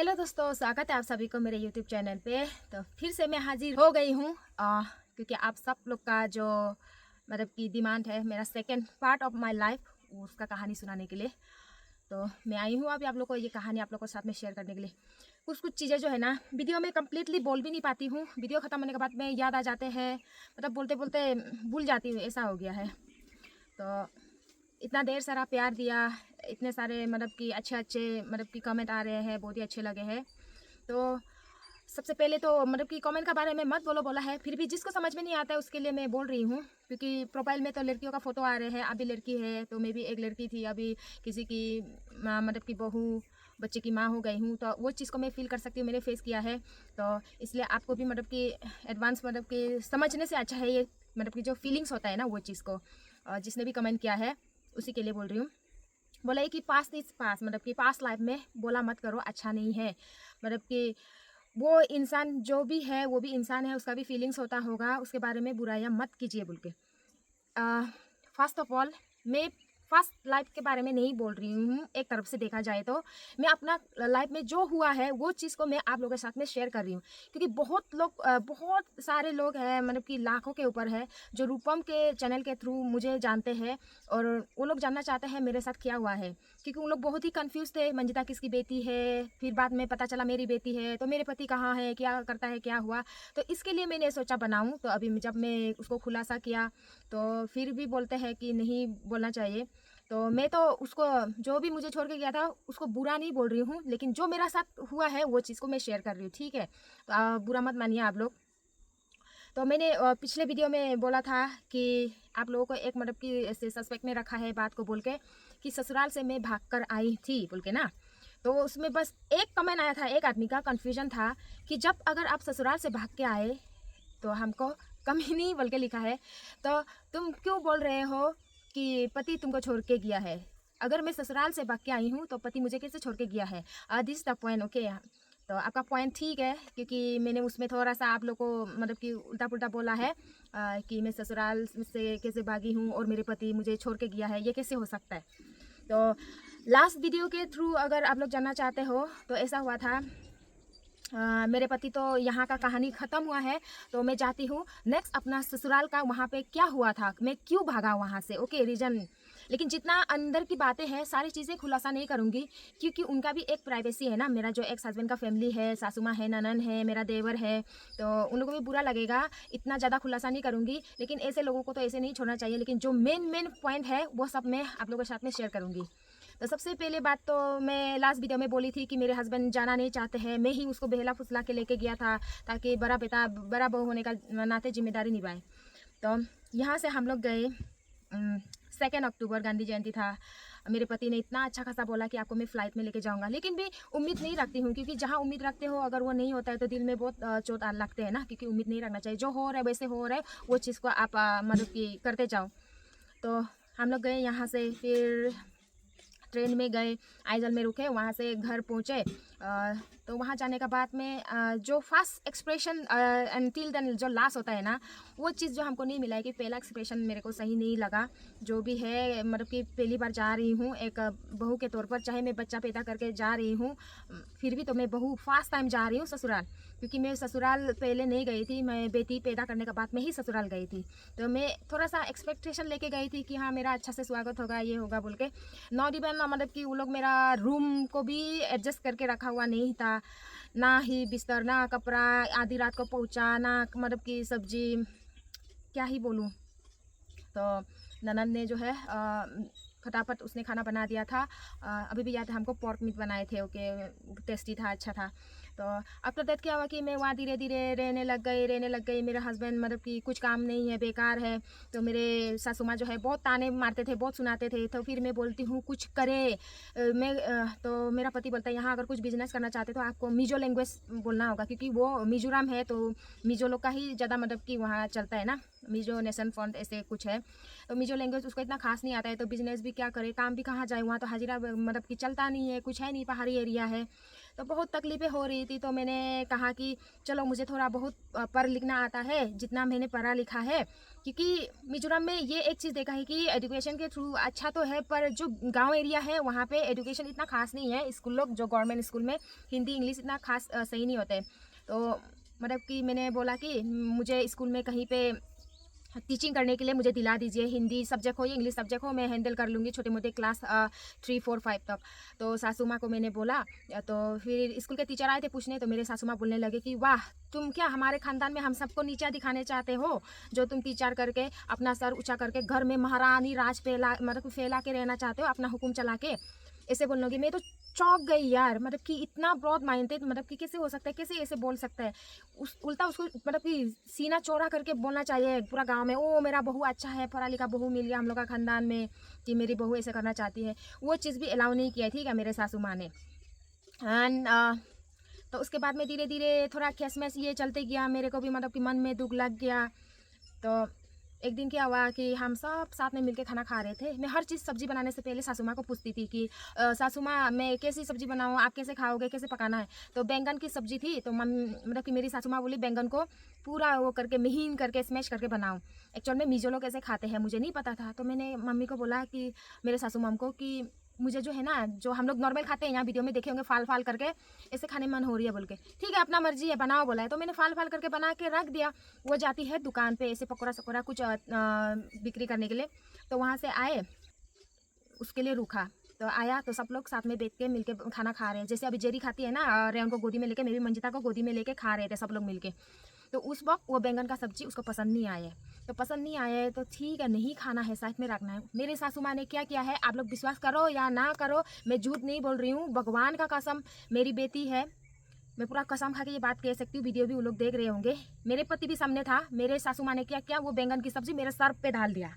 Hello दोस्तों, स्वागत है आप सभी को मेरे यूट्यूब चैनल पे। तो फिर से मैं हाजिर हो गई हूँ क्योंकि आप सब लोग का जो मतलब की डिमांड है मेरा second part of my life उसका कहानी सुनाने के लिए। तो मैं आई हूँ अभी आप लोग को ये कहानी आप लोग को साथ में शेयर करने के लिए। कुछ कुछ चीज़ें जो है ना वीडियो में कम्प्लीटली बोल भी नहीं पाती हूँ, वीडियो ख़त्म होने के बाद में याद आ जाते हैं, मतलब बोलते बोलते भूल जाती हूँ, ऐसा हो गया है। तो इतना देर सारा प्यार दिया, इतने सारे मतलब कि अच्छे मतलब कि कमेंट आ रहे हैं, बहुत ही अच्छे लगे हैं। तो सबसे पहले तो मतलब कि कमेंट का बारे में मत बोलो बोला है, फिर भी जिसको समझ में नहीं आता है उसके लिए मैं बोल रही हूँ, क्योंकि प्रोफाइल में तो लड़कियों का फ़ोटो आ रहे हैं। अभी लड़की है तो मैं भी एक लड़की थी, अभी किसी की मतलब कि बहू बच्चे की माँ हो गई हूँ, तो वो चीज़ को मैं फील कर सकती हूँ, मैंने फेस किया है। तो इसलिए आपको भी मतलब कि एडवांस मतलब कि समझने से अच्छा है ये, मतलब कि जो फीलिंग्स होता है ना वो चीज़ को। जिसने भी कमेंट किया है उसी के लिए बोल रही हूँ। बोला है कि पास इज पास, मतलब कि पास लाइफ में बोला मत करो, अच्छा नहीं है। मतलब कि वो इंसान जो भी है वो भी इंसान है, उसका भी फीलिंग्स होता होगा, उसके बारे में बुराइयां मत कीजिए बोल के। फर्स्ट ऑफ ऑल मैं फर्स्ट लाइफ के बारे में नहीं बोल रही हूँ, एक तरफ से देखा जाए तो मैं अपना लाइफ में जो हुआ है वो चीज़ को मैं आप लोगों के साथ में शेयर कर रही हूँ। क्योंकि बहुत लोग बहुत सारे लोग हैं, मतलब कि लाखों के ऊपर है, जो रूपम के चैनल के थ्रू मुझे जानते हैं और वो लोग जानना चाहते हैं मेरे साथ क्या हुआ है। क्योंकि उन लोग बहुत ही कंफ्यूज थे, मंजिता किसकी बेटी है, फिर बाद में पता चला मेरी बेटी है, तो मेरे पति कहाँ है, क्या करता है, क्या हुआ। तो इसके लिए मैंने सोचा बनाऊँ। तो अभी जब मैं उसको खुलासा किया तो फिर भी बोलते हैं कि नहीं बोलना चाहिए। तो मैं तो उसको, जो भी मुझे छोड़ के गया था उसको बुरा नहीं बोल रही हूँ, लेकिन जो मेरा साथ हुआ है वो चीज़ को मैं शेयर कर रही हूँ, ठीक है। तो बुरा मत मानिए आप लोग। तो मैंने पिछले वीडियो में बोला था कि आप लोगों को एक मतलब कि ऐसे सस्पेक्ट में रखा है बात को बोल के, कि ससुराल से मैं भाग कर आई थी बोल के ना। तो उसमें बस एक कमेंट आया था, एक आदमी का कन्फ्यूजन था कि जब अगर आप ससुराल से भाग के आए तो हमको कमी नहीं बोल के लिखा है, तो तुम क्यों बोल रहे हो कि पति तुमको छोड़ के गया है। अगर मैं ससुराल से भाग के आई हूँ तो पति मुझे कैसे छोड़ के गया है। This the point, okay. तो आपका पॉइंट ठीक है, क्योंकि मैंने उसमें थोड़ा सा आप लोग को मतलब कि उल्टा पुल्टा बोला है कि मैं ससुराल से कैसे भागी हूँ और मेरे पति मुझे छोड़ के गया है, ये कैसे हो सकता है। तो लास्ट वीडियो के थ्रू अगर आप लोग जानना चाहते हो तो ऐसा हुआ था। मेरे पति तो यहाँ का कहानी ख़त्म हुआ है, तो मैं चाहती हूँ नेक्स्ट अपना ससुराल का वहाँ पे क्या हुआ था, मैं क्यों भागा वहाँ से, ओके, रीज़न। लेकिन जितना अंदर की बातें हैं सारी चीज़ें खुलासा नहीं करूँगी, क्योंकि उनका भी एक प्राइवेसी है ना। मेरा जो एक्स हस्बैंड का फैमिली है, सासू माँ है, ननन है, मेरा देवर है, तो उन लोगों को भी बुरा लगेगा, इतना ज़्यादा खुलासा नहीं करूँगी। लेकिन ऐसे लोगों को तो ऐसे नहीं छोड़ना चाहिए, लेकिन जो मेन पॉइंट है वो सब मैं आप लोगों के साथ में शेयर करूँगी। तो सबसे पहले बात तो मैं लास्ट वीडियो में बोली थी कि मेरे हस्बैंड जाना नहीं चाहते हैं, मैं ही उसको बहला फुसला के लेके गया था, ताकि बड़ा बेटा बड़ा बहू होने का नाते जिम्मेदारी निभाए। तो यहाँ से हम लोग गए। 2 अक्टूबर गांधी जयंती था। मेरे पति ने इतना अच्छा खासा बोला कि आपको मैं फ़्लाइट में लेके जाऊंगा, लेकिन भी उम्मीद नहीं रखती हूँ, क्योंकि जहाँ उम्मीद रखते हो अगर वो नहीं होता है तो दिल में बहुत चोट लगते हैं ना। क्योंकि उम्मीद नहीं रखना चाहिए, जो हो रहा है वैसे हो रहा है, वो चीज़ को आप मतलब कि करते जाओ। तो हम लोग गए यहाँ से, फिर ट्रेन में गए, आइजल में रुके, वहाँ से घर पहुँचे। तो वहाँ जाने का बाद में जो फर्स्ट एक्सप्रेशन अनटिल देन जो लास्ट होता है ना, वो चीज़ जो हमको नहीं मिला है, कि पहला एक्सप्रेशन मेरे को सही नहीं लगा। जो भी है मतलब कि पहली बार जा रही हूँ एक बहू के तौर पर, चाहे मैं बच्चा पैदा करके जा रही हूँ, फिर भी तो मैं बहू फर्स्ट टाइम जा रही हूँ ससुराल। क्योंकि मैं ससुराल पहले नहीं गई थी, मैं बेटी पैदा करने के बाद में ही ससुराल गई थी। तो मैं थोड़ा सा एक्सपेक्टेशन लेके गई थी कि हाँ मेरा अच्छा से स्वागत होगा, ये होगा बोल के। नॉट इवन मतलब कि वो लोग मेरा रूम को भी एडजस्ट करके रखा हुआ नहीं था, ना ही बिस्तर, ना कपड़ा, आधी रात को पहुंचा, ना मतलब कि सब्जी, क्या ही बोलूँ। तो ननद ने जो है फटाफट उसने खाना बना दिया था। अभी भी याद है, हमको पोर्क मीट बनाए थे, ओके, टेस्टी था, अच्छा था। तो आफ्टर दैट क्या हुआ कि मैं वहाँ धीरे धीरे रहने लग गई। मेरे हस्बैंड मतलब कि कुछ काम नहीं है, बेकार है। तो मेरे सासू माँ जो है बहुत ताने मारते थे, बहुत सुनाते थे। तो फिर मैं बोलती हूँ कुछ करे, तो मेरा पति बोलता है यहाँ अगर कुछ बिजनेस करना चाहते तो आपको मिजो लैंग्वेज बोलना होगा, क्योंकि वो मिजोरम है, तो मिजो लोग का ही ज़्यादा मतलब कि वहाँ चलता है ना, मिजो नेशन फंड ऐसे कुछ है। तो मिजो लैंग्वेज उसको इतना खास नहीं आता है, तो बिजनेस भी क्या करे, काम भी कहाँ जाए, वहाँ तो हाजिरा मतलब कि चलता नहीं है, कुछ है नहीं, पहाड़ी एरिया है। तो बहुत तकलीफ़ें हो रही थी। तो मैंने कहा कि चलो मुझे थोड़ा बहुत पढ़ लिखना आता है, जितना मैंने पढ़ा लिखा है, क्योंकि मिज़ोरम में ये एक चीज़ देखा है कि एजुकेशन के थ्रू अच्छा तो है, पर जो गांव एरिया है वहाँ पे एजुकेशन इतना खास नहीं है। स्कूल लोग जो गवर्नमेंट स्कूल में हिंदी इंग्लिश इतना खास सही नहीं होते। तो मतलब कि मैंने बोला कि मुझे स्कूल में कहीं पे टीचिंग करने के लिए मुझे दिला दीजिए, हिंदी सब्जेक्ट हो या इंग्लिश सब्जेक्ट हो, मैं हैंडल कर लूँगी छोटे मोटे क्लास 3 4 5 तक। तो सासू माँ को मैंने बोला, तो फिर स्कूल के टीचर आए थे पूछने, तो मेरे सासू माँ बोलने लगे कि वाह, तुम क्या हमारे खानदान में हम सबको नीचा दिखाने चाहते हो, जो तुम टीचर करके अपना सर ऊँचा करके घर में महारानी राज फैला मतलब फैला के रहना चाहते हो, अपना हुक्म चला के, ऐसे बोलने लगी। मैं तो चौंक गई यार, मतलब कि इतना ब्रॉड माइंडेड, मतलब कि कैसे हो सकता है, कैसे ऐसे बोल सकता है। उस उल्टा उसको मतलब कि सीना चौड़ा करके बोलना चाहिए पूरा गांव में, ओ मेरा बहू अच्छा है, पढ़ा लिखा बहू मिल गया हम लोग का खानदान में, कि मेरी बहू ऐसे करना चाहती है। वो चीज़ भी अलाउ नहीं किया, ठीक है, मेरे सासू माँ ने। एंड तो उसके बाद में धीरे धीरे थोड़ा खसमस ये चलते गया, मेरे को भी मतलब कि मन में दुख लग गया। तो एक दिन क्या हुआ कि हम सब साथ में मिलके खाना खा रहे थे। मैं हर चीज़ सब्ज़ी बनाने से पहले सासू माँ को पूछती थी कि सासू माँ मैं कैसी सब्ज़ी बनाऊँ, आप कैसे खाओगे, कैसे पकाना है। तो बैंगन की सब्ज़ी थी, तो मतलब कि मेरी सासू माँ बोली बैंगन को पूरा वो करके महीन करके स्मैश करके बनाऊँ। एक्चुअल में मिज़ो लोग कैसे खाते हैं मुझे नहीं पता था। तो मैंने मम्मी को बोला कि मेरे सासू माँ को कि मुझे जो है ना, जो हम लोग नॉर्मल खाते हैं, यहाँ वीडियो में देखे होंगे फाल फाल करके ऐसे खाने मन हो रही है बोल के, ठीक है अपना मर्जी है बनाओ बोला है। तो मैंने फाल फाल करके बना के रख दिया। वो जाती है दुकान पे ऐसे पकौड़ा सकौड़ा कुछ बिक्री करने के लिए। तो वहाँ से आए, उसके लिए रुका, तो आया तो सब लोग साथ में बैठ के मिलके खाना खा रहे हैं। जैसे अभी जेरी खाती है ना, रेन को गोदी में लेके, मैं भी मंजिता को गोदी में लेके खा रहे थे सब लोग मिलके। तो उस वक्त वो बैंगन का सब्जी उसको पसंद नहीं आया। तो पसंद नहीं आया तो ठीक है, नहीं खाना है, साथ में रखना है। मेरे सासू माँ ने क्या किया है, आप लोग विश्वास करो या ना करो, मैं झूठ नहीं बोल रही हूँ, भगवान का कसम, मेरी बेटी है, मैं पूरा कसम खा के ये बात कह सकती हूँ, वीडियो भी वो लोग देख रहे होंगे, मेरे पति भी सामने था। मेरे सासू माँ ने क्या किया, वो बैंगन की सब्जी मेरे सर पे डाल दिया।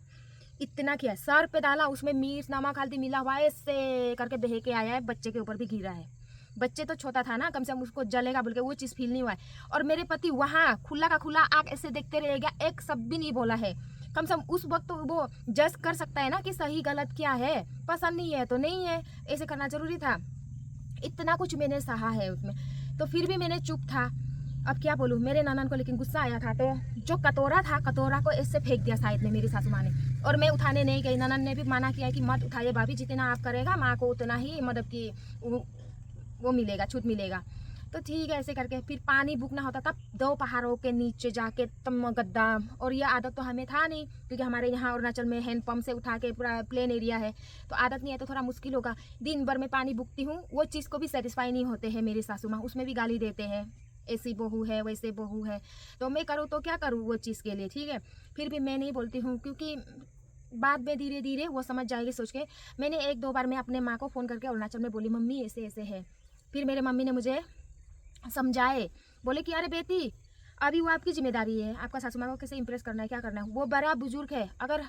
इतना किया, सर पे डाला, उसमें मिर्च नमक हल्दी मिला हुआ है, ऐसे करके बहे के आया है, बच्चे के ऊपर भी गिरा है। बच्चे तो छोटा था ना, कम से कम उसको जलेगा बोल के वो चीज़ फील नहीं हुआ है। और मेरे पति वहाँ खुला का खुला आग ऐसे देखते रह गया, एक शब्द भी नहीं बोला है। कम से कम उस वक्त तो वो जज कर सकता है ना कि सही गलत क्या है, पसंद नहीं है तो नहीं है, ऐसे करना जरूरी था। इतना कुछ मैंने सहा है उसमें, तो फिर भी मैंने चुप था। अब क्या बोलूँ, मेरे ननन को लेकिन गुस्सा आया था, तो जो कटोरा था, कटोरा को ऐसे फेंक दिया साइड में मेरी सासू माँ ने, और मैं उठाने नहीं गई। ननन ने भी मना किया कि मत उठाइए भाभी, जितना आप करेगा माँ को उतना ही मतलब कि वो मिलेगा, छूट मिलेगा। तो ठीक है, ऐसे करके फिर पानी भूखना होता था 2 पहाड़ों के नीचे जाके तम गद्दा। और ये आदत तो हमें था नहीं, क्योंकि हमारे यहाँ अरुणाचल में हैंड पंप से उठा के पूरा प्लेन एरिया है, तो आदत नहीं है, तो थोड़ा मुश्किल होगा। दिन भर में पानी भूखती हूँ, वो चीज़ को भी सेटिस्फाई नहीं होते हैं मेरी सासू माँ, उसमें भी गाली देते हैं, ऐसी बहू है वैसे बहू है। तो मैं करूँ तो क्या करूँ वो चीज़ के लिए, ठीक है। फिर भी मैं नहीं बोलती हूँ, क्योंकि बाद में धीरे धीरे वो समझ जाएगी सोच के। मैंने 1-2 बार मैं अपने माँ को फ़ोन करके अरुणाचल में बोली, मम्मी ऐसे ऐसे है। फिर मेरे मम्मी ने मुझे समझाए, बोले कि अरे बेटी, अभी वो आपकी जिम्मेदारी है, आपका सासू माँ को कैसे इंप्रेस करना है, क्या करना है। वो बड़ा बुजुर्ग है, अगर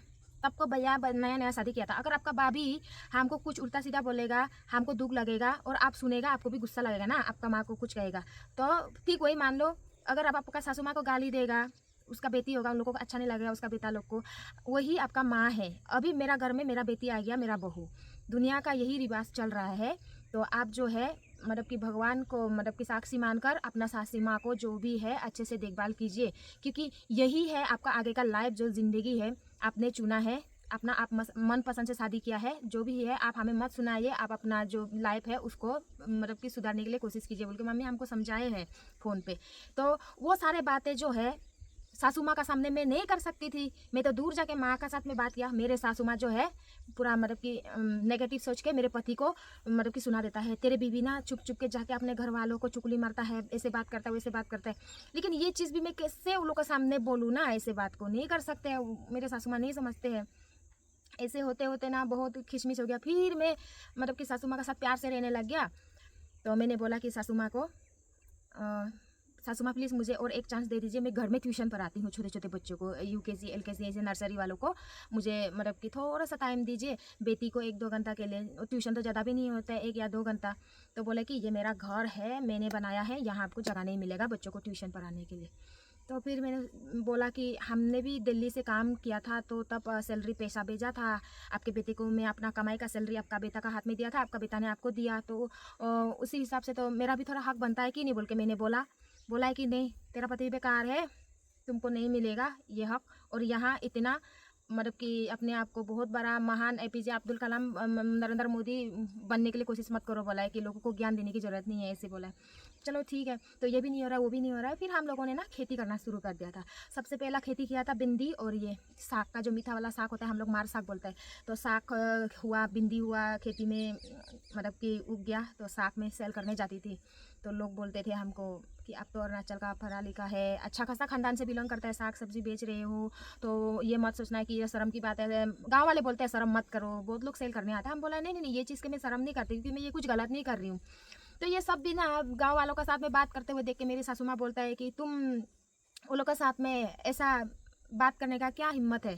तब को भैया नया नया शादी किया था, अगर आपका भाभी हमको कुछ उल्टा सीधा बोलेगा, हमको दुख लगेगा, और आप सुनेगा, आपको भी गुस्सा लगेगा ना, आपका माँ को कुछ कहेगा, तो ठीक वही मान लो। अगर आप आपका सासू माँ को गाली देगा, उसका बेटी होगा, उन लोगों को अच्छा नहीं लगेगा, उसका बेटा लोग को, वही आपका माँ है। अभी मेरा घर में मेरा बेटी आ गया, मेरा बहू, दुनिया का यही रिवाज चल रहा है। तो आप जो है मतलब कि भगवान को मतलब कि साक्षी मानकर अपना सासी माँ को जो भी है अच्छे से देखभाल कीजिए, क्योंकि यही है आपका आगे का लाइफ, जो ज़िंदगी है आपने चुना है, अपना आप मन पसंद से शादी किया है। जो भी है आप हमें मत सुनाइए, आप अपना जो लाइफ है उसको मतलब कि सुधारने के लिए कोशिश कीजिए बोल के मम्मी हमको समझाए हैं फ़ोन पे। तो वो सारे बातें जो है सासू माँ का सामने मैं नहीं कर सकती थी, मैं तो दूर जाके माँ का साथ में बात किया। मेरे सासू माँ जो है पूरा मतलब कि नेगेटिव सोच के मेरे पति को मतलब कि सुना देता है, तेरे बीवी ना चुप चुप के जाके अपने घर वालों को चुगली मारता है, ऐसे बात करता है वैसे बात करता है। लेकिन ये चीज़ भी मैं कैसे उन लोग के सामने बोलूँ ना, ऐसे बात को नहीं कर सकते हैं, मेरे सासू माँ नहीं समझते हैं। ऐसे होते होते ना बहुत खिचमिच हो गया। फिर मैं मतलब कि सासू माँ के साथ प्यार से रहने लग गया। तो मैंने बोला कि सासू माँ को सासू माँ प्लीज़ मुझे और एक चांस दे दीजिए, मैं घर में ट्यूशन पढ़ाती हूँ छोटे छोटे बच्चों को, UKG LKG ऐसे नर्सरी वालों को, मुझे मतलब कि थोड़ा सा टाइम दीजिए, बेटी को 1-2 घंटा के लिए, और ट्यूशन तो ज़्यादा भी नहीं होता है, 1 या 2 घंटा। तो बोले कि ये मेरा घर है, मैंने बनाया है, यहाँ आपको जगह नहीं मिलेगा बच्चों को ट्यूशन पढ़ाने के लिए। तो फिर मैंने बोला कि हमने भी दिल्ली से काम किया था, तो तब सैलरी पैसा भेजा था आपके बेटे को, मैं अपना कमाई का सैलरी आपका बेटा का हाथ में दिया था, आपका बेटा ने आपको दिया, तो उसी हिसाब से तो मेरा भी थोड़ा हक बनता है कि नहीं, बोल के मैंने बोला है कि नहीं, तेरा पति बेकार है, तुमको नहीं मिलेगा ये हक। और यहाँ इतना मतलब कि अपने आप को बहुत बड़ा महान एपीजे अब्दुल कलाम नरेंद्र मोदी बनने के लिए कोशिश मत करो, बोला है कि लोगों को ज्ञान देने की ज़रूरत नहीं है, ऐसे बोला है। चलो ठीक है, तो ये भी नहीं हो रहा, वो भी नहीं हो रहा है। फिर हम लोगों ने ना खेती करना शुरू कर दिया था। सबसे पहला खेती किया था भिंडी और ये साग का, जो मीठा वाला साग होता है, हम लोग मार साग बोलते हैं। तो साग हुआ, भिंडी हुआ, खेती में मतलब कि उग गया, तो साग में सेल करने जाती थी। तो लोग बोलते थे हमको कि आप तो अरुणाचल का पढ़ा लिखा है, अच्छा खासा खानदान से बिलोंग करता है, साग सब्जी बेच रहे हो, तो ये मत सोचना है कि ये शर्म की बात है। गांव वाले बोलते हैं शर्म मत करो, बहुत लोग सेल करने आता है। हम बोला नहीं नहीं नहीं, ये चीज़ के मैं शर्म नहीं करती, क्योंकि मैं ये कुछ गलत नहीं कर रही हूँ। तो ये सब भी ना गाँव वालों का साथ में बात करते हुए देख के मेरी सासू माँ बोलता है कि तुम वो लोग का साथ में ऐसा बात करने का क्या हिम्मत है,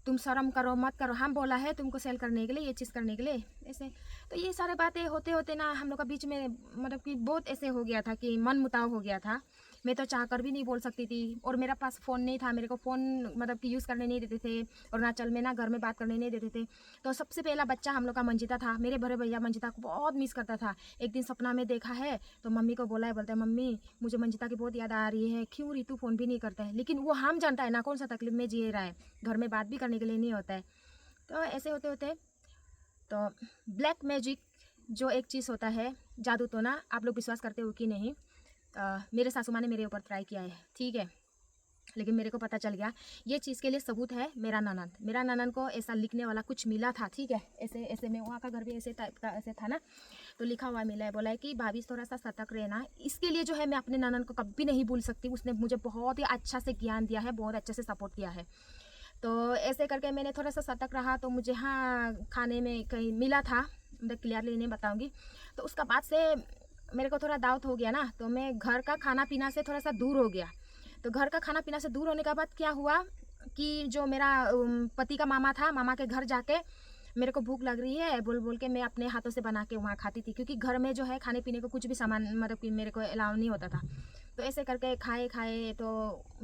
तुम शर्म करो मत करो, हम बोला है तुमको सेल करने के लिए, ये चीज़ करने के लिए ऐसे। तो ये सारे बातें होते होते ना हम लोग का बीच में मतलब कि बहुत ऐसे हो गया था कि मन मुटाव हो गया था। मैं तो चाह कर भी नहीं बोल सकती थी, और मेरा पास फ़ोन नहीं था, मेरे को फ़ोन मतलब कि यूज़ करने नहीं देते थे, अरुणाचल में ना घर में बात करने नहीं देते थे। तो सबसे पहला बच्चा हम लोग का मंजिता था, मेरे बड़े भैया मंजिता को बहुत मिस करता था। एक दिन सपना में देखा है, तो मम्मी को बोला है, बोलता है मम्मी मुझे मंजिता की बहुत याद आ रही है, क्यों रितु फ़ोन भी नहीं करता है। लेकिन वो हम जानता है ना कौन सा तकलीफ में जी रहा है, घर में बात भी करने के लिए नहीं होता है। तो ऐसे होते होते तो ब्लैक मैजिक जो एक चीज़ होता है, जादू, तो ना आप लोग विश्वास करते हो कि नहीं, मेरे सासू माँ ने मेरे ऊपर ट्राई किया है, ठीक है। लेकिन मेरे को पता चल गया, ये चीज़ के लिए सबूत है मेरा ननद को ऐसा लिखने वाला कुछ मिला था, ठीक है। ऐसे ऐसे में वहाँ का घर भी ऐसे टाइप का ऐसे था ना, तो लिखा हुआ मिला है, बोला है कि भाभी थोड़ा सा सतर्क रहना। इसके लिए जो है मैं अपने ननद को कभी नहीं भूल सकती, उसने मुझे बहुत ही अच्छा से ज्ञान दिया है, बहुत अच्छे से सपोर्ट किया है। तो ऐसे करके मैंने थोड़ा सा सतर्क रहा, तो मुझे हाँ खाने में कहीं मिला था, मैं क्लियरली नहीं बताऊँगी। तो उसका बाद से मेरे को थोड़ा डाउट हो गया ना, तो मैं घर का खाना पीना से थोड़ा सा दूर हो गया। तो घर का खाना पीना से दूर होने के बाद क्या हुआ कि जो मेरा पति का मामा था, मामा के घर जाके मेरे को भूख लग रही है बोल बोल के मैं अपने हाथों से बना के वहाँ खाती थी, क्योंकि घर में जो है खाने पीने को कुछ भी सामान मतलब कि मेरे को अलाउ नहीं होता था। तो ऐसे करके खाए खाए तो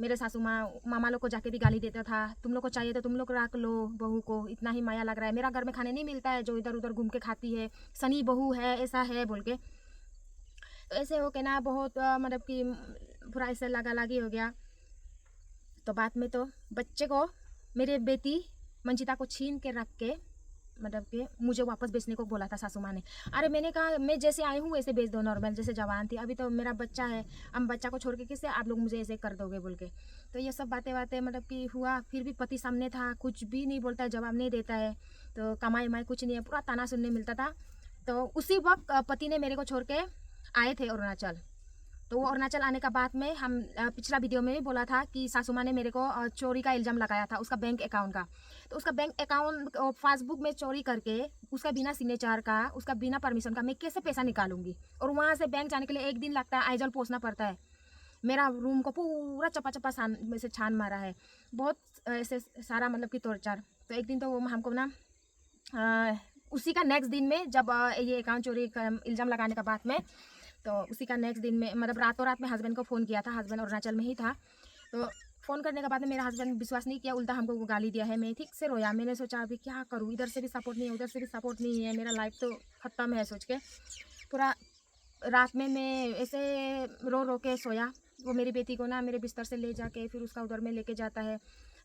मेरे सासू माँ मामा लोग को जाके भी गाली देता था, तुम लोग को चाहिए तो तुम लोग रख लो, बहू को इतना ही माया लग रहा है, मेरा घर में खाने नहीं मिलता है, जो इधर उधर घूम के खाती है, सनी बहू है, ऐसा है बोल के। तो ऐसे हो के ना बहुत मतलब कि पूरा ऐसे लगा लगी हो गया। तो बाद में तो बच्चे को मेरे बेटी मंजिता को छीन के रख के मतलब कि मुझे वापस बेचने को बोला था सासू माँ ने। अरे मैंने कहा मैं जैसे आई हूँ वैसे बेच दो, नॉर्मल जैसे जवान थी, अभी तो मेरा बच्चा है, अब बच्चा को छोड़ के किससे आप लोग मुझे ऐसे कर दोगे बोल के। तो ये सब बातें बातें मतलब कि हुआ, फिर भी पति सामने था, कुछ भी नहीं बोलता है, जवाब नहीं देता है, तो कमाई उमाई कुछ नहीं है, पूरा ताना सुनने मिलता था। तो उसी वक्त पति ने मेरे को छोड़ के आए थे अरुणाचल। तो वो अरुणाचल आने का बाद में हम पिछला वीडियो में भी बोला था कि सासू माँ ने मेरे को चोरी का इल्ज़ाम लगाया था उसका बैंक अकाउंट का। तो उसका बैंक अकाउंट पासबुक में चोरी करके उसका बिना सिग्नेचर का, उसका बिना परमिशन का मैं कैसे पैसा निकालूंगी। और वहाँ से बैंक जाने के लिए एक दिन लगता है, आइजल पहुँचना पड़ता है। मेरा रूम को पूरा चप्पा चप्पा में से छान मारा है, बहुत ऐसे सारा मतलब कि टॉर्चर। तो एक दिन तो वो हमको ना उसी का नेक्स्ट दिन में जब ये अकाउंट चोरी का इल्ज़ाम लगाने का बाद में, तो उसी का नेक्स्ट दिन में मतलब रातों रात में हस्बैंड को फ़ोन किया था, हस्बैंड अरुणाचल में ही था। तो फ़ोन करने के बाद में मेरा हस्बैंड विश्वास नहीं किया, उल्टा हमको गाली दिया है। मैं ठीक से रोया, मैंने सोचा अभी क्या करूँ, इधर से भी सपोर्ट नहीं है, उधर से भी सपोर्ट नहीं है, मेरा लाइफ तो ख़त्म है सोच के पूरा रात में मैं ऐसे रो रो के सोया। वो मेरी बेटी को ना मेरे बिस्तर से ले जाके फिर उसका उधर में लेके जाता है।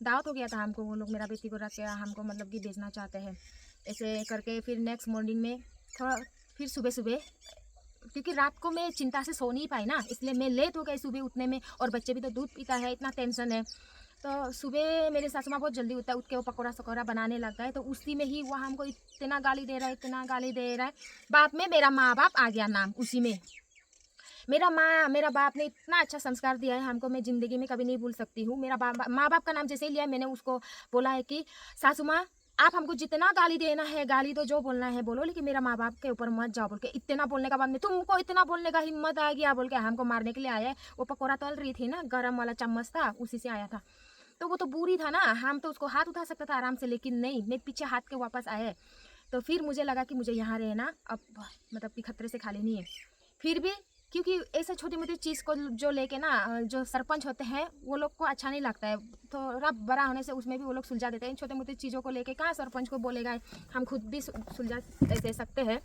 दावत हो गया था हमको, वो लोग मेरा बेटी को रख के हमको मतलब कि बेचना चाहते हैं। ऐसे करके फिर नेक्स्ट मॉर्निंग में थोड़ा फिर सुबह सुबह, क्योंकि रात को मैं चिंता से सो नहीं पाई ना, इसलिए मैं लेट हो गई सुबह उठने में, और बच्चे भी तो दूध पीता है, इतना टेंशन है। तो सुबह मेरे सासू माँ बहुत जल्दी उठ के वो पकौड़ा सकौड़ा बनाने लग गए। तो उसी में ही वो हमको इतना गाली दे रहा है, इतना गाली दे रहा है। बाद में मेरा माँ बाप आ गया नाम उसी में। मेरा बाप ने इतना अच्छा संस्कार दिया है हमको, मैं ज़िंदगी में कभी नहीं भूल सकती हूँ। मेरा माँ बाप का नाम जैसे ही लिया, मैंने उसको बोला है कि सासू माँ आप हमको जितना गाली देना है गाली तो जो बोलना है बोलो, लेकिन मेरा माँ बाप के ऊपर मत जाओ बोल के। इतना बोलने के बाद में तुमको इतना बोलने का हिम्मत आ गया बोल के हमको मारने के लिए आया है। वो पकौड़ा तल रही थी ना, गरम वाला चम्मच था उसी से आया था। तो वो तो बुरी था ना, हम तो उसको हाथ उठा सकता था आराम से, लेकिन नहीं, मैं पीछे हाथ के वापस आए। तो फिर मुझे लगा कि मुझे यहाँ रहना अब मतलब कि खतरे से खाली नहीं है। फिर भी क्योंकि ऐसे छोटी मोटी चीज़ को जो लेके ना जो सरपंच होते हैं वो लोग को अच्छा नहीं लगता है, थोड़ा बड़ा होने से उसमें भी वो लोग सुलझा देते हैं। इन छोटी मोटी चीज़ों को लेके कहाँ सरपंच को बोलेगा, हम खुद भी सुलझा दे सकते हैं।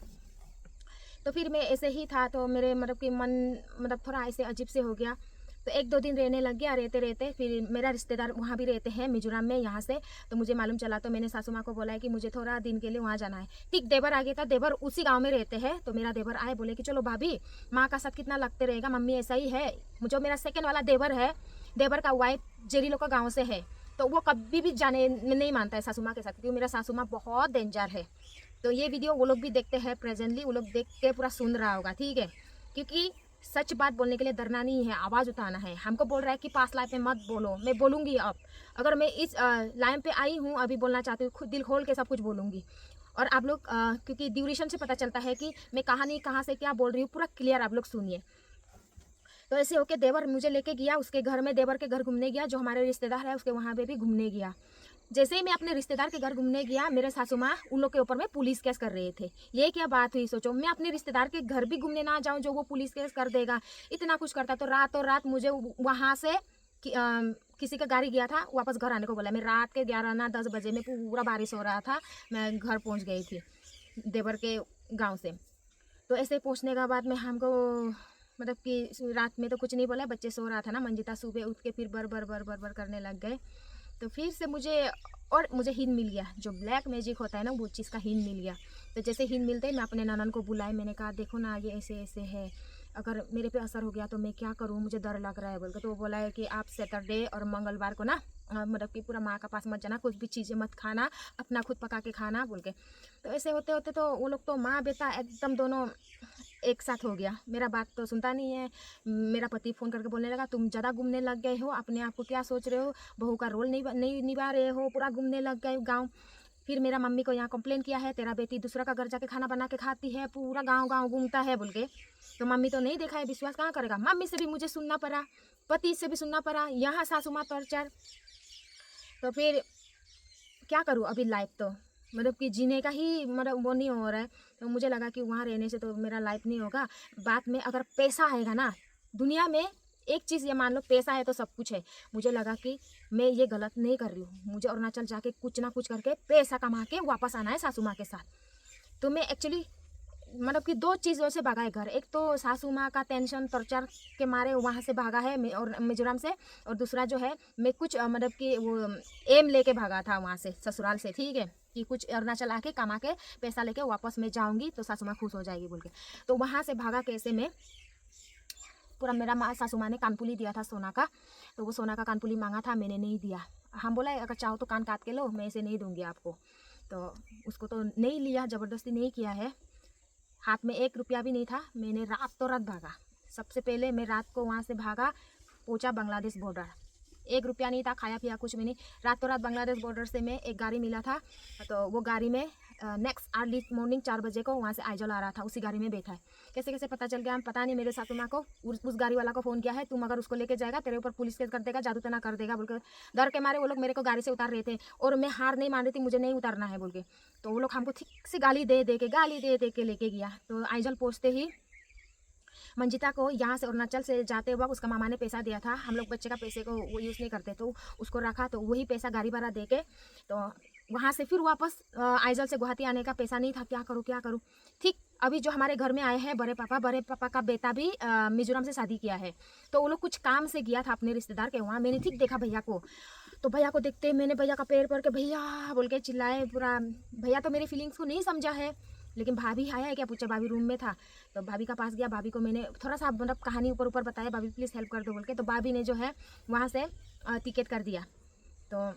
तो फिर मैं ऐसे ही था, तो मेरे मतलब कि मन मतलब थोड़ा ऐसे अजीब से हो गया। तो 1-2 दिन रहने लग गया, रहते रहते फिर मेरा रिश्तेदार वहाँ भी रहते हैं मिजोरम में यहाँ से, तो मुझे मालूम चला। तो मैंने सासू माँ को बोला है कि मुझे थोड़ा दिन के लिए वहाँ जाना है। ठीक देवर आ गया था, देवर उसी गाँव में रहते हैं। तो मेरा देवर आए, बोले कि चलो भाभी, माँ का साथ कितना लगते रहेगा, मम्मी ऐसा ही है। जो मेरा सेकेंड वाला देवर है, देवर का वाइफ जेरीलो का गाँव से है, तो वो कभी भी जाने नहीं मानता है सासू माँ के साथ, क्योंकि मेरा सासू माँ बहुत डेंजर है। तो ये वीडियो वो लोग भी देखते हैं प्रेजेंटली, वो लोग देख के पूरा सुन रहा होगा, ठीक है। क्योंकि सच बात बोलने के लिए डरना नहीं है, आवाज़ उठाना है। हमको बोल रहा है कि पास लाइफ में मत बोलो, मैं बोलूँगी। अब अगर मैं इस लाइन पे आई हूँ, अभी बोलना चाहती हूँ, खुद दिल खोल के सब कुछ बोलूँगी। और आप लोग क्योंकि ड्यूरेशन से पता चलता है कि मैं कहानी कहाँ से क्या बोल रही हूँ, पूरा क्लियर आप लोग सुनिए। तो ऐसे होके देवर मुझे लेके गया उसके घर में, देवर के घर घूमने गया, जो हमारे रिश्तेदार है उसके वहाँ पे भी घूमने गया। जैसे ही मैं अपने रिश्तेदार के घर घूमने गया, मेरे सासू माँ उन लोग के ऊपर में पुलिस केस कर रहे थे। ये क्या बात हुई, सोचो, मैं अपने रिश्तेदार के घर भी घूमने ना जाऊँ, जो वो पुलिस केस कर देगा, इतना कुछ करता। तो रातों रात मुझे वहाँ से किसी का गाड़ी गया था, वापस घर आने को बोला। मैं रात के 11 ना 10 बजे में पूरा बारिश हो रहा था, मैं घर पहुँच गई थी देवर के गाँव से। तो ऐसे पहुँचने के बाद में हमको मतलब कि रात में तो कुछ नहीं बोला, बच्चे सो रहा था ना मंजिता, सुबह उठ के फिर बर बर बर बर बर करने लग गए। तो फिर से मुझे हिंट मिल गया, जो ब्लैक मैजिक होता है ना, वो चीज़ का हिंट मिल गया। तो जैसे हिंट मिलते ही मैं अपने ननन को बुलाई, मैंने कहा देखो ना ये ऐसे ऐसे है, अगर मेरे पे असर हो गया तो मैं क्या करूँ, मुझे डर लग रहा है बोल के। तो वो बोला है कि आप सैटरडे और मंगलवार को ना मतलब कि पूरा माँ का पास मत जाना, कुछ भी चीज़ें मत खाना, अपना खुद पका के खाना बोल के। तो ऐसे होते होते तो वो लोग तो माँ बेटा एकदम दोनों एक साथ हो गया। मेरा बात तो सुनता नहीं है। मेरा पति फ़ोन करके बोलने लगा, तुम ज़्यादा घूमने लग गए हो, अपने आप को क्या सोच रहे हो, बहू का रोल नहीं निभा रहे हो, पूरा घूमने लग गए गाँव। फिर मेरा मम्मी को यहाँ कंप्लेन किया है, तेरा बेटी दूसरा का घर जाके खाना बना के खाती है, पूरा गाँव घूमता है बोल के। तो मम्मी तो नहीं देखा है, विश्वास कहाँ करेगा। मम्मी से भी मुझे सुनना पड़ा, पति से भी सुनना पड़ा, यहाँ सासू माँ टॉर्चर। तो फिर क्या करूँ अभी, लाइफ तो मतलब कि जीने का ही मतलब वो नहीं हो रहा है। तो मुझे लगा कि वहाँ रहने से तो मेरा लाइफ नहीं होगा। बाद में अगर पैसा आएगा ना दुनिया में, एक चीज़ ये मान लो, पैसा है तो सब कुछ है। मुझे लगा कि मैं ये गलत नहीं कर रही हूँ, मुझे अरुणाचल जाके कुछ ना कुछ करके पैसा कमा के वापस आना है सासू माँ के साथ। तो मैं एक्चुअली मतलब कि 2 चीज़ों से भागा है घर। एक तो सासू माँ का टेंशन टॉर्चर के मारे वहाँ से भागा है और मिजोरम से, और दूसरा जो है मैं कुछ मतलब कि वो एम लेके भागा था वहाँ से, ससुराल से, ठीक है, कि कुछ अरुणाचल आके कमा के पैसा लेके वापस मैं जाऊँगी तो सासू माँ खुश हो जाएगी बोल के। तो वहाँ से भागा कैसे मैं, पूरा मेरा सासू माँ ने कानपुली दिया था सोना का, तो वो सोना का कानपुली मांगा था, मैंने नहीं दिया। हम बोला अगर चाहो तो कान काट के लो, मैं ऐसे नहीं दूँगी आपको। तो उसको तो नहीं लिया, ज़बरदस्ती नहीं किया है। हाथ में 1 रुपया भी नहीं था। मैंने रातों रात भागा। सबसे पहले मैं रात को वहाँ से भागा, पहुँचा बांग्लादेश बॉर्डर। 1 रुपया नहीं था, खाया पिया कुछ भी नहीं। रातों रात बांग्लादेश बॉर्डर से मैं एक गाड़ी मिला था, तो वो गाड़ी में नेक्स्ट अर्ली मॉर्निंग 4 बजे को वहाँ से आइजल आ रहा था, उसी गाड़ी में बैठा है। कैसे कैसे पता चल गया पता नहीं। मेरे सासू माँ को उस गाड़ी वाला को फ़ोन किया है, तुम अगर उसको लेके जाएगा तेरे ऊपर पुलिस केस कर देगा, जादू टना कर देगा बोल के। डर के मारे वो लोग मेरे को गाड़ी से उतार रहे थे, और मैं हार नहीं मान रही थी, मुझे नहीं उतारना है बोल के। तो वो लोग हमको ठीक से गाली दे दे के लेके गया। तो आइजल पहुँचते ही मंजिता को यहाँ से अरुणाचल से जाते वक्त उसका मामा ने पैसा दिया था। हम लोग बच्चे का पैसे को वो यूज़ नहीं करते, तो उसको रखा, तो वही पैसा गाड़ी भाड़ा दे के तो वहाँ से फिर वापस आइजल से गुवाहाटी आने का पैसा नहीं था। क्या करूँ। ठीक अभी जो हमारे घर में आए हैं बड़े पापा का बेटा भी मिजोरम से शादी किया है। तो वो लोग कुछ काम से गया था अपने रिश्तेदार के वहाँ। मैंने ठीक देखा भैया को, तो भैया को देखते मैंने भैया का पैर पड़ के भैया बोल के चिल्लाए पूरा। भैया तो मेरी फीलिंग्स को नहीं समझा है, लेकिन भाभी आया है क्या पूछा, भाभी रूम में था। तो भाभी का पास गया, भाभी को मैंने थोड़ा सा मतलब कहानी ऊपर बताया, भाभी प्लीज़ हेल्प कर दो बोल के। तो भाभी ने जो है वहाँ से टिकट कर दिया। तो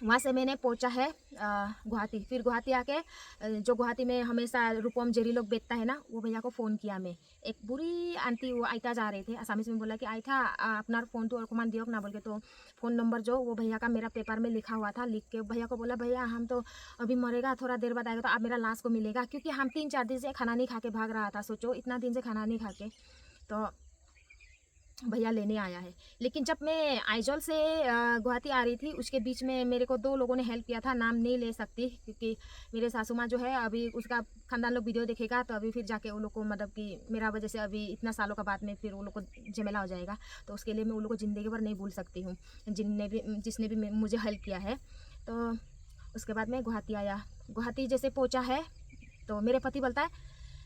वहाँ से मैंने पहुँचा है गुवाहाटी। फिर गुवाहाटी आके जो गुवाहाटी में हमेशा रूपम जेरी लोग बेचता है ना, वो भैया को फ़ोन किया मैं। एक बुरी आंटी वो आइता जा रहे थे, आसामीज में बोला कि आइता अपना फ़ोन तो और दियो ना बोल के। तो फ़ोन नंबर जो वो भैया का मेरा पेपर में लिखा हुआ था, लिख के भैया को बोला भैया हम तो अभी मरेगा, थोड़ा देर बाद आएगा तो आप मेरा लाश को मिलेगा, क्योंकि हम 3-4 दिन से खाना नहीं खा के भाग रहा था। सोचो इतना दिन से खाना नहीं खा के। तो भैया लेने आया है। लेकिन जब मैं आइजॉल से गुवाहाटी आ रही थी, उसके बीच में मेरे को 2 लोगों ने हेल्प किया था। नाम नहीं ले सकती क्योंकि मेरे सासू माँ जो है, अभी उसका खानदान लोग वीडियो देखेगा तो अभी फिर जाके उन लोग को मतलब कि मेरा वजह से अभी इतना सालों का बाद में फिर उन लोग को झमेला हो जाएगा। तो उसके लिए मैं उन लोग को ज़िंदगी भर नहीं भूल सकती हूँ, जिसने भी मुझे हेल्प किया है। तो उसके बाद मैं गुवाहाटी आया। गुवाहाटी जैसे पहुँचा है तो मेरे पति बोलता है,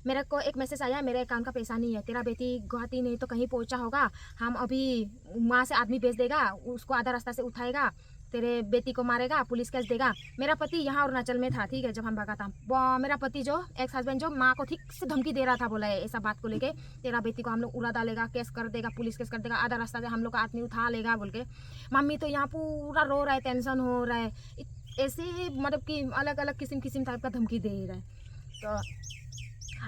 मेरे को एक मैसेज आया, मेरे अकाउंट का पैसा नहीं है, तेरा बेटी गुवाहाटी नहीं तो कहीं पहुंचा होगा, हम अभी वहाँ से आदमी भेज देगा, उसको आधा रास्ता से उठाएगा, तेरे बेटी को मारेगा, पुलिस केस देगा। मेरा पति यहाँ अरुणाचल में था, ठीक है, जब हम भागा था। मेरा पति जो एक्स हस्बैंड जो माँ को ठीक से धमकी दे रहा था, बोला है ऐसा बात को लेके, तेरा बेटी को हम लोग उड़ा डालेगा, केस कर देगा, पुलिस केस कर देगा, आधा रास्ता से हम लोग का आदमी उठा लेगा बोल के। मम्मी तो यहाँ पूरा रो रहा है, टेंशन हो रहा है, ऐसे मतलब कि अलग अलग किस्म टाइप का धमकी दे रहा है। तो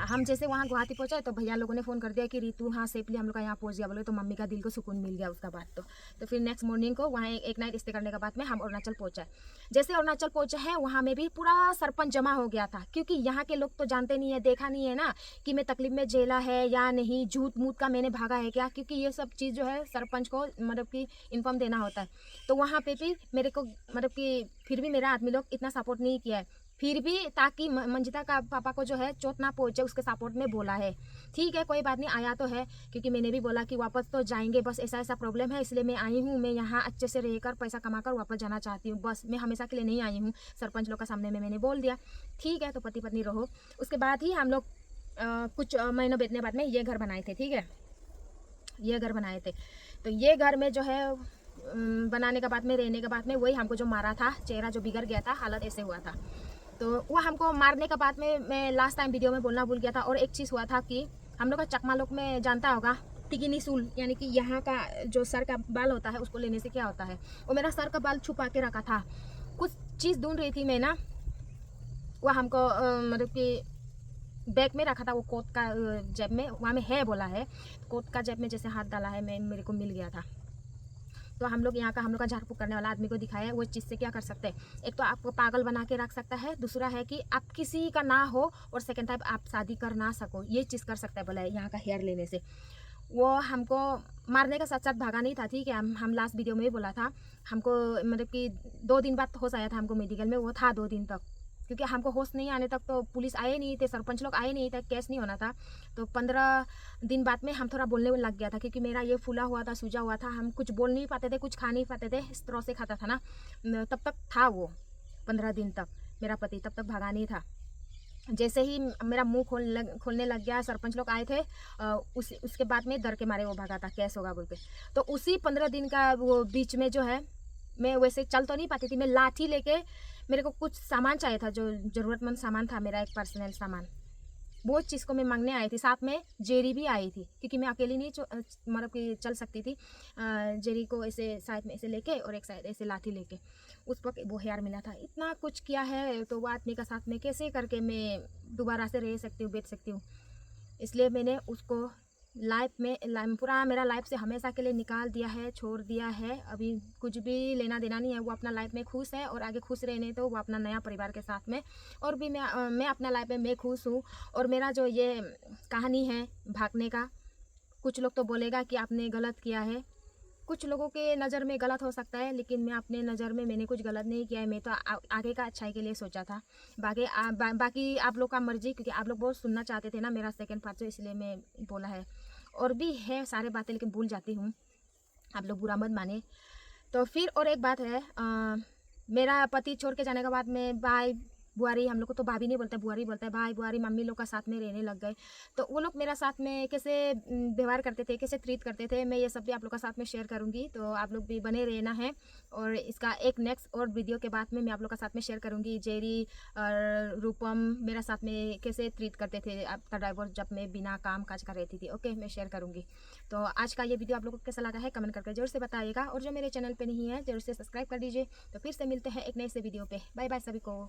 हम जैसे वहाँ गुवाहाटी पहुँचे तो भैया लोगों ने फ़ोन कर दिया कि रितु हाँ सेफली हम लोग का यहाँ पहुँच गया बोले। तो मम्मी का दिल को सुकून मिल गया उसका बाद। तो फिर नेक्स्ट मॉर्निंग को वहाँ एक नाइट स्टे करने के बाद में हम अरुणाचल पहुँचे। जैसे अरुणाचल पहुँचे हैं, वहाँ में भी पूरा सरपंच जमा हो गया था, क्योंकि यहाँ के लोग तो जानते नहीं है, देखा नहीं है ना कि मैं तकलीफ में जेला है या नहीं, झूठ मूठ का मैंने भागा है क्या, क्योंकि ये सब चीज़ जो है सरपंच को मतलब कि इन्फॉर्म देना होता है। तो वहाँ पे भी मेरे को मतलब कि फिर भी मेरा आदमी लोग इतना सपोर्ट नहीं किया है, फिर भी ताकि मंजिता का पापा को जो है चोट ना पहुंचे उसके सपोर्ट में बोला है। ठीक है, कोई बात नहीं, आया तो है, क्योंकि मैंने भी बोला कि वापस तो जाएंगे, बस ऐसा ऐसा प्रॉब्लम है इसलिए मैं आई हूँ, मैं यहाँ अच्छे से रहकर पैसा कमाकर वापस जाना चाहती हूँ, बस मैं हमेशा के लिए नहीं आई हूँ। सरपंच लोग का सामने में मैंने बोल दिया, ठीक है, तो पति पत्नी रहो। उसके बाद ही हम लोग कुछ महीनों बीतने बाद में ये घर बनाए थे, ठीक है, ये घर बनाए थे। तो ये घर में जो है बनाने के बाद में, रहने के बाद में, वही हमको जो मारा था, चेहरा जो बिगड़ गया था, हालत ऐसे हुआ था। तो वो हमको मारने के बाद में मैं लास्ट टाइम वीडियो में बोलना भूल गया था, और एक चीज़ हुआ था कि हम लोग का चकमा लोग में जानता होगा टिकिनी सूल, यानी कि यहाँ का जो सर का बाल होता है उसको लेने से क्या होता है, वो मेरा सर का बाल छुपा के रखा था। कुछ चीज़ ढूंढ रही थी मैं ना, वो हमको मतलब कि बैग में रखा था, वो कोट का जेब में, वहाँ में है बोला है, कोट का जेब में जैसे हाथ डाला है, मेरे को मिल गया था। तो हम लोग यहाँ का, हम लोग का झाड़ फूक करने वाला आदमी को दिखाया, वो चीज़ से क्या कर सकते हैं, एक तो आपको पागल बना के रख सकता है, दूसरा है कि आप किसी का ना हो, और सेकंड टाइम आप शादी कर ना सको, ये चीज़ कर सकता है बोला है यहाँ का हेयर लेने से। वो हमको मारने का साथ साथ भागा नहीं था, ठीक है, हम लास्ट वीडियो में भी बोला था, हमको मतलब कि 2 दिन बाद होश आया था हमको मेडिकल में, वो था 2 दिन तक, क्योंकि हमको होश नहीं आने तक तो पुलिस आए नहीं थे, सरपंच लोग आए नहीं थे, केस नहीं होना था। तो 15 दिन बाद में हम थोड़ा बोलने लग गया था, क्योंकि मेरा ये फूला हुआ था, सूजा हुआ था, हम कुछ बोल नहीं पाते थे, कुछ खा नहीं पाते थे, इस तरह से खाता था ना, तब तक था वो 15 दिन तक मेरा पति तब तक भागा नहीं था। जैसे ही मेरा मुंह खोलने लग गया, सरपंच लोग आए थे, उसके बाद में डर के मारे वो भागा था, केस होगा बोल के। तो उसी 15 दिन का वो बीच में जो है, मैं वैसे चल तो नहीं पाती थी, मैं लाठी लेके, मेरे को कुछ सामान चाहिए था, जो ज़रूरतमंद सामान था, मेरा एक पर्सनल सामान, वो चीज़ को मैं मांगने आई थी। साथ में जेरी भी आई थी, क्योंकि मैं अकेली नहीं मतलब कि चल सकती थी। जेरी को ऐसे साइड में ऐसे लेके और एक साइड ऐसे लाठी लेके, उस वक्त वो हेयर मिला था। इतना कुछ किया है, तो वो आदमी का साथ में कैसे करके मैं दोबारा से रह सकती हूँ, बैठ सकती हूँ। इसलिए मैंने उसको पूरा मेरा लाइफ से हमेशा के लिए निकाल दिया है, छोड़ दिया है। अभी कुछ भी लेना देना नहीं है, वो अपना लाइफ में खुश है, और आगे खुश रहने तो वो अपना नया परिवार के साथ में, और भी मैं अपना लाइफ में मैं खुश हूँ। और मेरा जो ये कहानी है भागने का, कुछ लोग तो बोलेगा कि आपने गलत किया है, कुछ लोगों के नज़र में गलत हो सकता है, लेकिन मैं अपने नज़र में मैंने कुछ गलत नहीं किया है। मैं तो आगे का अच्छाई के लिए सोचा था। बाकी आप लोग का मर्जी, क्योंकि आप लोग बहुत सुनना चाहते थे ना मेरा सेकंड पार्ट, इसलिए मैं बोला है। और भी है सारे बातें, लेकिन भूल जाती हूँ, आप लोग बुरा मत माने। तो फिर और एक बात है, मेरा पति छोड़ के जाने के बाद में भाई बुआरी, हम लोग को तो भाभी नहीं बोलता, बुआरी बोलता है, भाई बुआरी मम्मी लोग का साथ में रहने लग गए। तो वो लोग मेरा साथ में कैसे व्यवहार करते थे, कैसे ट्रीट करते थे, मैं ये सब भी आप लोग का साथ में शेयर करूँगी। तो आप लोग भी बने रहना है, और इसका एक नेक्स्ट और वीडियो के बाद में मैं आप लोग का साथ में शेयर करूँगी, जेरी और रूपम मेरा साथ में कैसे ट्रीट करते थे आपका ड्राइवर, जब मैं बिना काम काज कर रहती थी। ओके, मैं शेयर करूँगी। तो आज का ये वीडियो आप लोगों को कैसा लगा है कमेंट करके जरूर से बताइएगा, और जो मेरे चैनल पर नहीं है जरूर से सब्सक्राइब कर दीजिए। तो फिर से मिलते हैं एक नए से वीडियो पे। बाय बाय सभी को।